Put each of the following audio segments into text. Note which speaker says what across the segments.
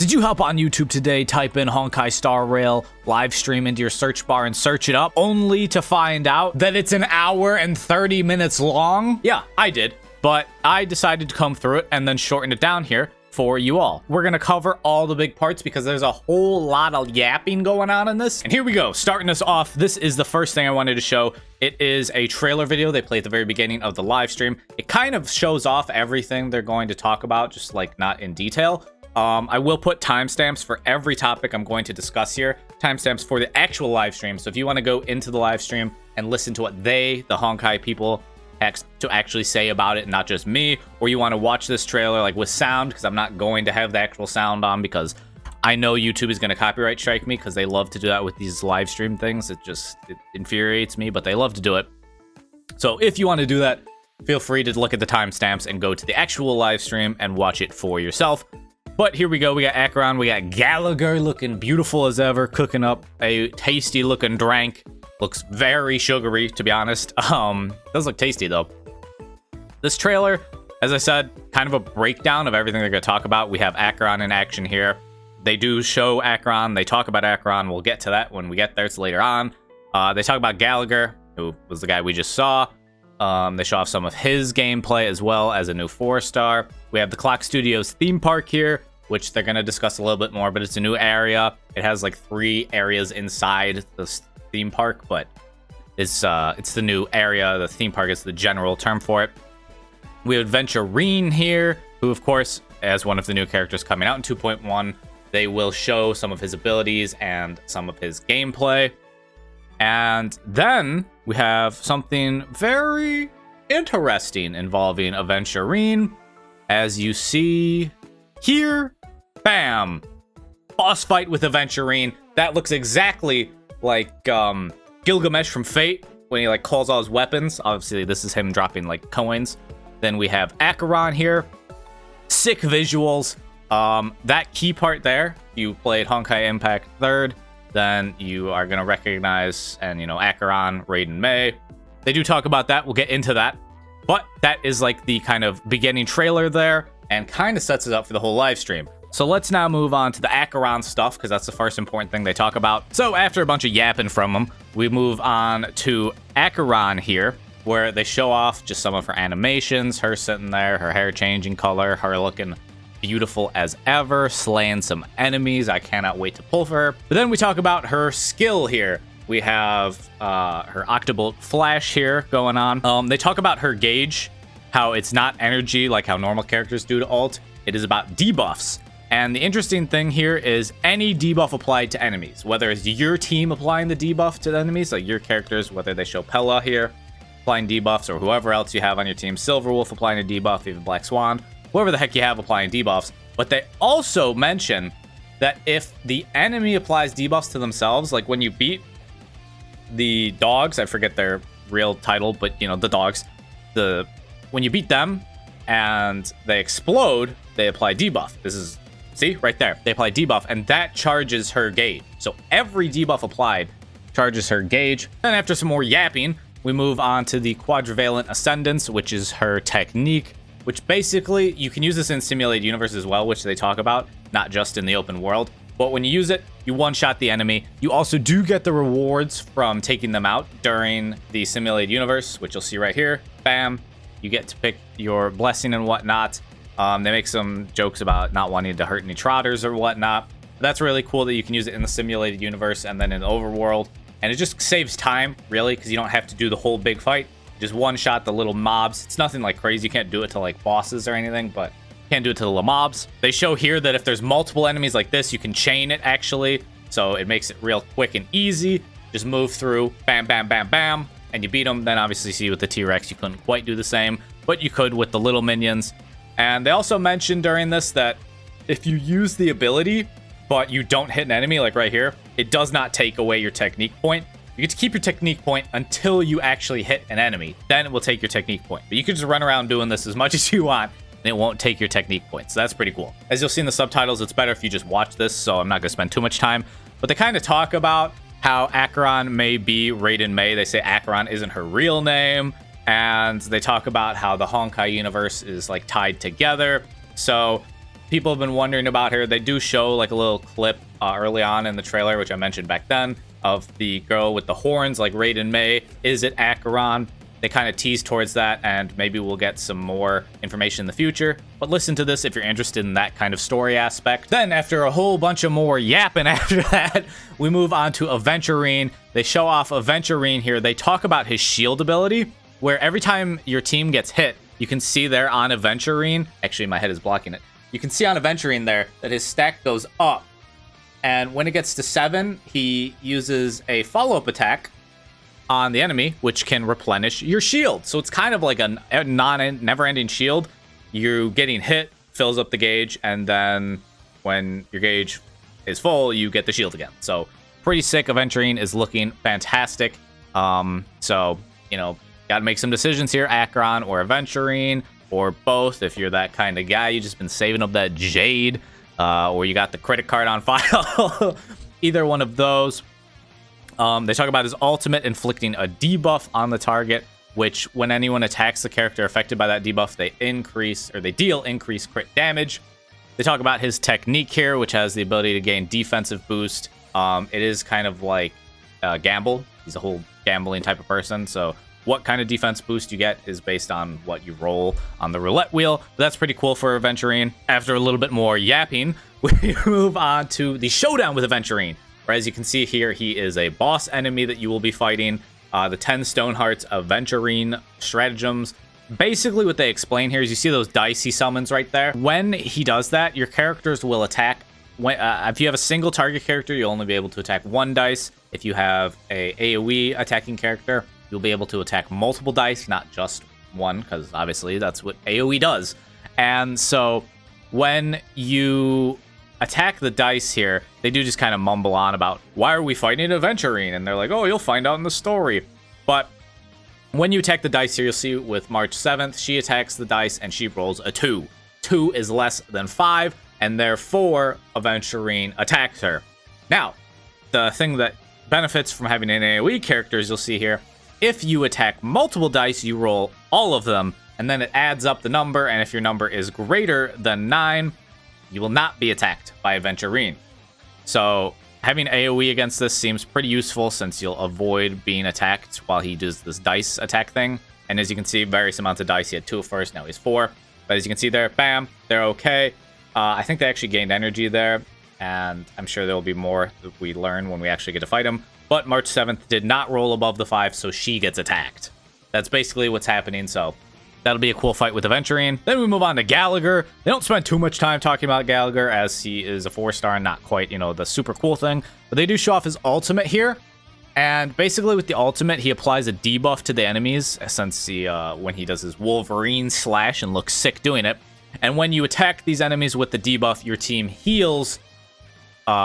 Speaker 1: Did you hop on YouTube today, type in Honkai Star Rail live stream into your search bar and search it up, only to find out that it's an hour and 30 minutes long? Yeah, I did, but I decided to come through it and then shorten it down here for you all. We're gonna cover all the big parts because there's a whole lot of yapping going on in this. And here we go, starting us off. This is the first thing I wanted to show. It is a trailer video they play at the very beginning of the live stream. It kind of shows off everything they're going to talk about, just like not in detail. I will put timestamps for every topic I'm going to discuss here, timestamps for the actual live stream. So if you want to go into the live stream and listen to what they, the Honkai people, to actually say about it, not just me, or you want to watch this trailer like with sound, because I'm not going to have the actual sound on because I know YouTube is going to copyright strike me because they love to do that with these live stream things. It infuriates me, but they love to do it. So if you want to do that, feel free to look at the timestamps and go to the actual live stream and watch it for yourself. But here we go. We got Acheron. We got Gallagher looking beautiful as ever, cooking up a tasty looking drink. Looks very sugary, to be honest. Does look tasty though. This trailer, as I said, kind of a breakdown of everything they're going to talk about. We have Acheron in action here. They do show Acheron. They talk about Acheron. We'll get to that when we get there. It's later on. They talk about Gallagher, who was the guy we just saw. They show off some of his gameplay as well as a new 4-star. We have the Clock Studios theme park here, which they're going to discuss a little bit more, but it's a new area. It has like 3 areas inside the theme park, but it's the new area. The theme park is the general term for it. We have Aventurine here, who of course, as one of the new characters coming out in 2.1, they will show some of his abilities and some of his gameplay. And then we have something very interesting involving Aventurine. As you see here, bam! Boss fight with Aventurine. That looks exactly like Gilgamesh from Fate when he like calls all his weapons. Obviously, this is him dropping like coins. Then we have Acheron here. Sick visuals. That key part there, if you played Honkai Impact 3rd, then you are going to recognize, and you know, Acheron, Raiden Mei. They do talk about that. We'll get into that. But that is like the kind of beginning trailer there and kind of sets it up for the whole live stream. So let's now move on to the Acheron stuff, because that's the first important thing they talk about. So after a bunch of yapping from them, we move on to Acheron here, where they show off just some of her animations, her sitting there, her hair changing color, her looking beautiful as ever, slaying some enemies. I cannot wait to pull for her. But then we talk about her skill here. We have her Octobolt Flash here going on. They talk about her gauge, how it's not energy like how normal characters do to ult. It is about debuffs. And the interesting thing here is any debuff applied to enemies, whether it's your team applying the debuff to the enemies, like your characters, whether they show Pella here applying debuffs, or whoever else you have on your team, Silverwolf applying a debuff, even Black Swan, whoever the heck you have applying debuffs. But they also mention that if the enemy applies debuffs to themselves, like when you beat the dogs, I forget their real title, but you know, the dogs, when you beat them and they explode, they apply debuff. This is, see right there, they apply debuff, and that charges her gauge. So every debuff applied charges her gauge. And after some more yapping, we move on to the Quadrivalent Ascendance, which is her technique, which basically you can use this in simulated universe as well, which they talk about, not just in the open world. But when you use it, you one-shot the enemy. You also do get the rewards from taking them out during the simulated universe, which you'll see right here. Bam. You get to pick your blessing and whatnot. They make some jokes about not wanting to hurt any trotters or whatnot. But that's really cool that you can use it in the simulated universe and then in the overworld. And it just saves time, really, because you don't have to do the whole big fight. Just one-shot the little mobs. It's nothing like crazy. You can't do it to like bosses or anything, but you can't do it to the little mobs. They show here that if there's multiple enemies like this, you can chain it, actually. So it makes it real quick and easy. Just move through, bam, bam, bam, bam, and you beat them. Then obviously see with the T-Rex, you couldn't quite do the same, but you could with the little minions. And they also mentioned during this that if you use the ability, but you don't hit an enemy, like right here, it does not take away your technique point. You get to keep your technique point until you actually hit an enemy. Then it will take your technique point. But you can just run around doing this as much as you want, and it won't take your technique point. So that's pretty cool. As you'll see in the subtitles, it's better if you just watch this, so I'm not going to spend too much time. But they kind of talk about how Acheron may be Raiden Mei. They say Acheron isn't her real name. And they talk about how the Honkai universe is like tied together. So people have been wondering about her. They do show like a little clip early on in the trailer, which I mentioned back then, of the girl with the horns, like Raiden Mei. Is it Acheron? They kind of tease towards that, and maybe we'll get some more information in the future. But listen to this if you're interested in that kind of story aspect. Then, after a whole bunch of more yapping after that, we move on to Aventurine. They show off Aventurine here. They talk about his shield ability, where every time your team gets hit, you can see there on Aventurine, actually my head is blocking it, you can see on Aventurine there that his stack goes up. And when it gets to 7, he uses a follow-up attack on the enemy, which can replenish your shield. So it's kind of like a never-ending shield. You getting hit fills up the gauge, and then when your gauge is full, you get the shield again. So pretty sick. Aventurine is looking fantastic. So, you know, gotta make some decisions here, Acheron or Aventurine, or both. If you're that kind of guy, you just been saving up that jade, or you got the credit card on file. Either one of those. They talk about his ultimate inflicting a debuff on the target, which when anyone attacks the character affected by that debuff, they deal increased crit damage. They talk about his technique here, which has the ability to gain defensive boost. It is kind of like gamble. He's a whole gambling type of person. So what kind of defense boost you get is based on what you roll on the roulette wheel. But that's pretty cool for Aventurine. After a little bit more yapping, we move on to the showdown with Aventurine. Where, as you can see here, he is a boss enemy that you will be fighting. The 10 Stonehearts Aventurine stratagems. Basically, what they explain here is you see those dice he summons right there. When he does that, your characters will attack. If you have a single target character, you'll only be able to attack 1 dice. If you have a AoE attacking character, you'll be able to attack multiple dice, not just 1, because obviously that's what AoE does. And so when you attack the dice here, they do just kind of mumble on about, why are we fighting Aventurine? And they're like, oh, you'll find out in the story. But when you attack the dice here, you'll see with March 7th, she attacks the dice and she rolls a 2. 2 is less than 5, and therefore Aventurine attacks her. Now, the thing that benefits from having an AoE character is you'll see here, if you attack multiple dice, you roll all of them, and then it adds up the number, and if your number is greater than 9, you will not be attacked by Aventurine. So having AoE against this seems pretty useful since you'll avoid being attacked while he does this dice attack thing. And as you can see, various amounts of dice. He had 2 at first, now he's 4. But as you can see there, bam, they're okay. I think they actually gained energy there, and I'm sure there will be more that we learn when we actually get to fight him. But March 7th did not roll above the 5, so she gets attacked. That's basically what's happening, so that'll be a cool fight with Aventurine. Then we move on to Gallagher. They don't spend too much time talking about Gallagher, as he is a 4-star and not quite, you know, the super cool thing. But they do show off his ultimate here. And basically with the ultimate, he applies a debuff to the enemies, since he, when he does his Wolverine slash and looks sick doing it. And when you attack these enemies with the debuff, your team heals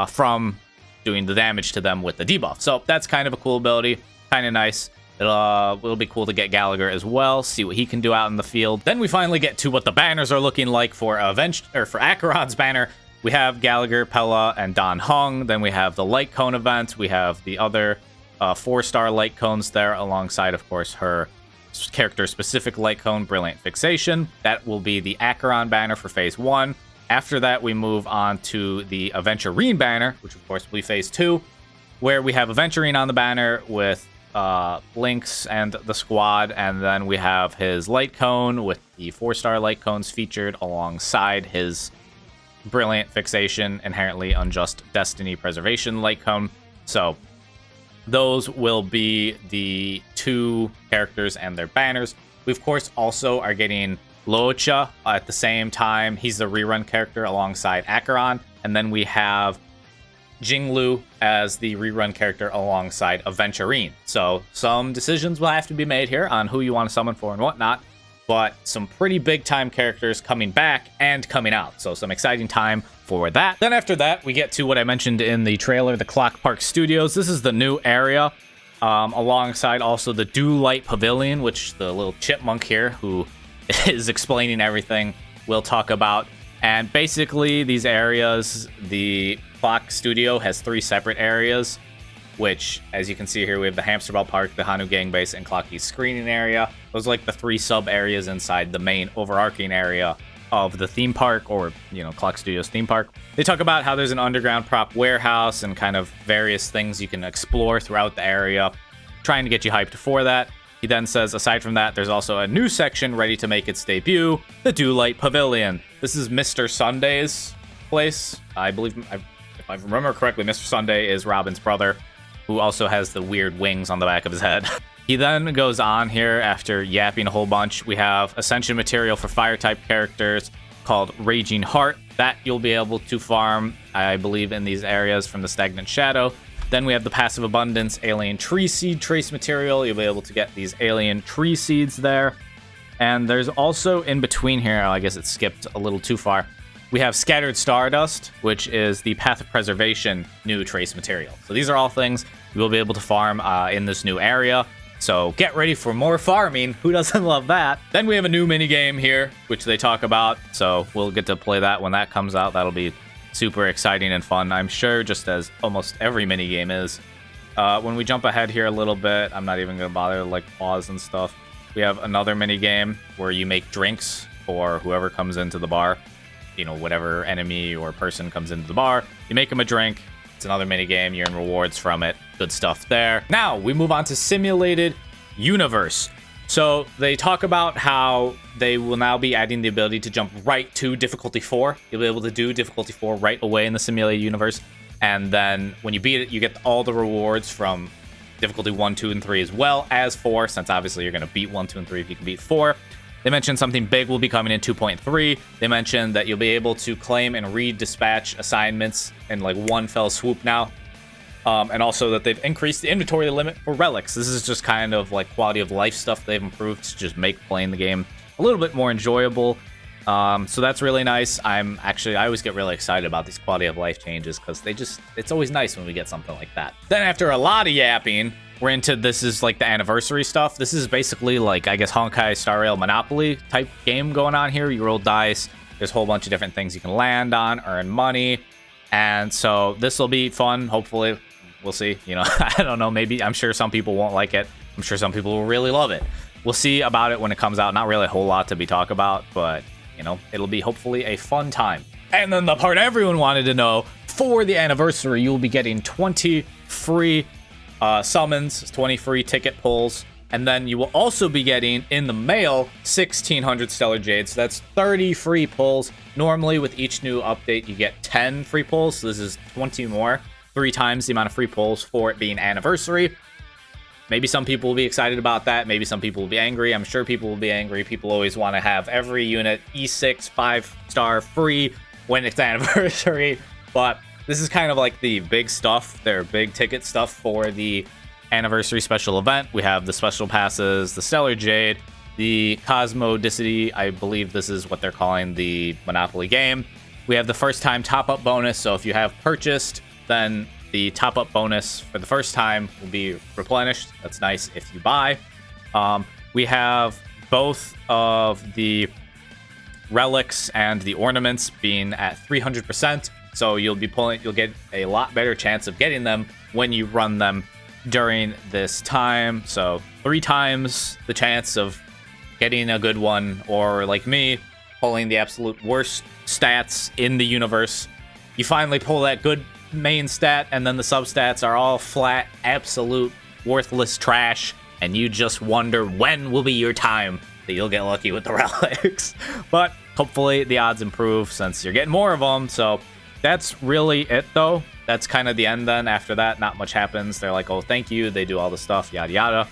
Speaker 1: from doing the damage to them with the debuff. So that's kind of a cool ability, kind of nice. It'll be cool to get Gallagher as well, see what he can do out in the field. Then we finally get to what the banners are looking like for Acheron's banner. We have Gallagher, Pella, and Don Hung. Then we have the light cone event. We have the other 4-star light cones there, alongside, of course, her character-specific light cone, Brilliant Fixation. That will be the Acheron banner for Phase 1. After that, we move on to the Aventurine banner, which, of course, will be Phase 2, where we have Aventurine on the banner with Lynx and the squad, and then we have his light cone with the 4-star light cones featured alongside his Brilliant Fixation, Inherently Unjust Destiny Preservation light cone. So those will be the 2 characters and their banners. We, of course, also are getting Locha at the same time. He's the rerun character alongside Acheron, and then we have Jinglu as the rerun character alongside Aventurine. So some decisions will have to be made here on who you want to summon for and whatnot, but some pretty big time characters coming back and coming out. So some exciting time for that. Then after that, we get to what I mentioned in the trailer, the Clock Park Studios. This is the new area, alongside also the Dewlight Pavilion, which the little chipmunk here, who is explaining everything, will talk about. And basically these areas, the Clock Studio has 3 separate areas, which, as you can see here, we have the Hamster Ball Park, the Hanu Gang Base, and Clocky's screening area. Those are like the 3 sub areas inside the main overarching area of the theme park, or, you know, Clock Studios theme park. They talk about how there's an underground prop warehouse and kind of various things you can explore throughout the area, trying to get you hyped for that. He then says, aside from that, there's also a new section ready to make its debut, the Dewlight Pavilion. This is Mr. Sunday's place. I believe, if I remember correctly, Mr. Sunday is Robin's brother, who also has the weird wings on the back of his head. He then goes on here after yapping a whole bunch. We have Ascension material for fire-type characters called Raging Heart. That you'll be able to farm, I believe, in these areas from the Stagnant Shadow. Then we have the Passive Abundance Alien Tree Seed Trace material. You'll be able to get these alien tree seeds there. And there's also in between here, I guess it skipped a little too far, we have Scattered Stardust, which is the Path of Preservation new trace material. So these are all things you will be able to farm in this new area. So get ready for more farming. Who doesn't love that? Then we have a new minigame here, which they talk about. So we'll get to play that when that comes out. That'll be super exciting and fun, I'm sure, just as almost every minigame is. When we jump ahead here a little bit, I'm not even going to bother to like pause and stuff. We have another minigame where you make drinks for whoever comes into the bar. You know, whatever enemy or person comes into the bar, you make them a drink. It's another minigame. You earn rewards from it. Good stuff there. Now, we move on to Simulated Universe. So they talk about how they will now be adding the ability to jump right to difficulty 4. You'll be able to do difficulty 4 right away in the Simulated Universe. And then when you beat it, you get all the rewards from difficulty 1, 2, and 3 as well as 4, since obviously you're going to beat 1, 2, and 3 if you can beat 4. They mentioned something big will be coming in 2.3. They mentioned that you'll be able to claim and redispatch assignments in like one fell swoop now. And also that they've increased the inventory limit for relics. This is just kind of like quality of life stuff they've improved to just make playing the game a little bit more enjoyable. So that's really nice. I always get really excited about these quality of life changes because it's always nice when we get something like that. Then after a lot of yapping, we're into, this is like the anniversary stuff. This is basically like, I guess, Honkai Star Rail Monopoly type game going on here. You roll dice. There's a whole bunch of different things you can land on, earn money. And so this will be fun. Hopefully, we'll see. You know, I don't know. Maybe, I'm sure some people won't like it. I'm sure some people will really love it. We'll see about it when it comes out. Not really a whole lot to be talked about, but, you know, it'll be hopefully a fun time. And then the part everyone wanted to know, for the anniversary, you'll be getting 20 free summons, 20 free ticket pulls, and then you will also be getting in the mail 1,600 stellar jade. So that's 30 free pulls. Normally with each new update you get 10 free pulls, so this is 20 more, 3 times the amount of free pulls for it being anniversary. Maybe some people will be excited about that, maybe some people will be angry. I'm sure people will be angry. People always want to have every unit E6 5-star free when it's anniversary, but this is kind of like the big stuff, their big ticket stuff for the anniversary special event. We have the special passes, the Stellar Jade, the Cosmodicity. I believe this is what they're calling the Monopoly game. We have the first time top-up bonus. So if you have purchased, then the top-up bonus for the first time will be replenished. That's nice if you buy. We have both of the relics and the ornaments being at 300%. So you'll get a lot better chance of getting them when you run them during this time. So 3 times the chance of getting a good one, or like me, pulling the absolute worst stats in the universe. You finally pull that good main stat, and then the substats are all flat, absolute worthless trash, and you just wonder when will be your time that you'll get lucky with the relics. But hopefully the odds improve since you're getting more of them. So that's really it, though. That's kind of the end then. After that, not much happens. They're like, oh, thank you. They do all the stuff, yada, yada.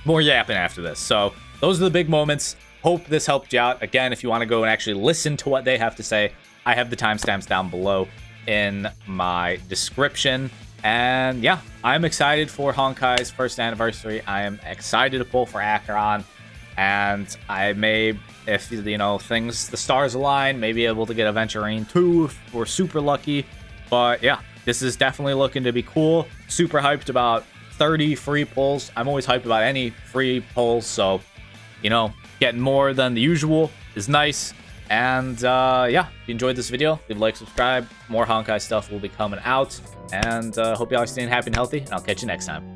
Speaker 1: More yapping after this. So those are the big moments. Hope this helped you out. Again, if you want to go and actually listen to what they have to say, I have the timestamps down below in my description. And yeah, I'm excited for Honkai's first anniversary. I am excited to pull for Acheron. And I may, if, you know, the stars align, may be able to get Aventurine 2 if we're super lucky. But yeah, this is definitely looking to be cool. Super hyped about 30 free pulls. I'm always hyped about any free pulls. So, you know, getting more than the usual is nice. And yeah, if you enjoyed this video, leave a like, subscribe. More Honkai stuff will be coming out. And hope y'all are staying happy and healthy. And I'll catch you next time.